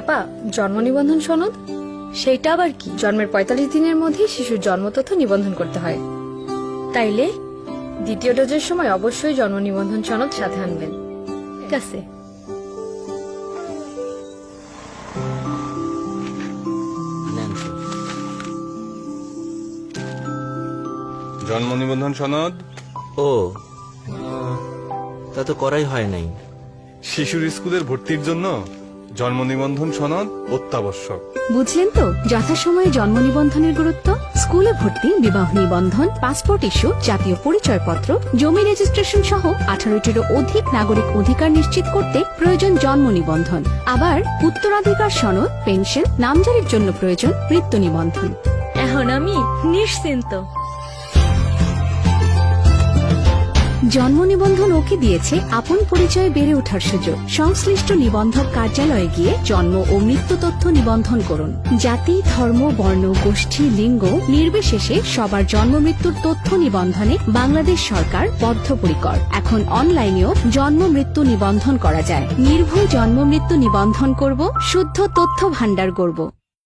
আপা, জন্ম নিবন্ধন সনদ? সেইটা আবার কি? জন্মের ৪৫ দিনের মধ্যে শিশুর জন্ম তথ্য নিবন্ধন করতে হয়। তাইলে দ্বিতীয় ডোজের সময় অবশ্যই জন্ম নিবন্ধন সনদ সাথে আনবেন। ঠিক আছে। জন্ম নিবন্ধন সনদ? ও তা তো করাই হয় নাই। শিশুর স্কুলের ভর্তির জন্য জন্ম নিবন্ধন সনদ অত্যাবশ্যক। বুঝলেন তো যথাসময়ে জন্ম নিবন্ধনের গুরুত্ব। স্কুলে ভর্তি, বিবাহ নিবন্ধন, পাসপোর্ট ইস্যু, জাতীয় পরিচয়পত্র, জমি রেজিস্ট্রেশন সহ 18টিরও অধিক নাগরিক অধিকার নিশ্চিত করতে প্রয়োজন জন্ম নিবন্ধন। আবার উত্তরাধিকার সনদ, পেনশন, নামজারির জন্য প্রয়োজন মৃত্যু নিবন্ধন। এখন আমি নিশ্চিন্ত। জন্ম নিবন্ধন ওকে দিয়েছে আপন পরিচয়ে বেড়ে ওঠার সুযোগ। সংশ্লিষ্ট নিবন্ধক কার্যালয়ে গিয়ে জন্ম ও মৃত্যু তথ্য নিবন্ধন করুন। জাতি, ধর্ম, বর্ণ, গোষ্ঠী, লিঙ্গ নির্বিশেষে সবার জন্ম মৃত্যুর তথ্য নিবন্ধনে বাংলাদেশ সরকার বদ্ধপরিকর। এখন অনলাইনেও জন্ম মৃত্যু নিবন্ধন করা যায়। নির্ভুল জন্ম মৃত্যু নিবন্ধন করব, শুদ্ধ তথ্য ভান্ডার গড়ব।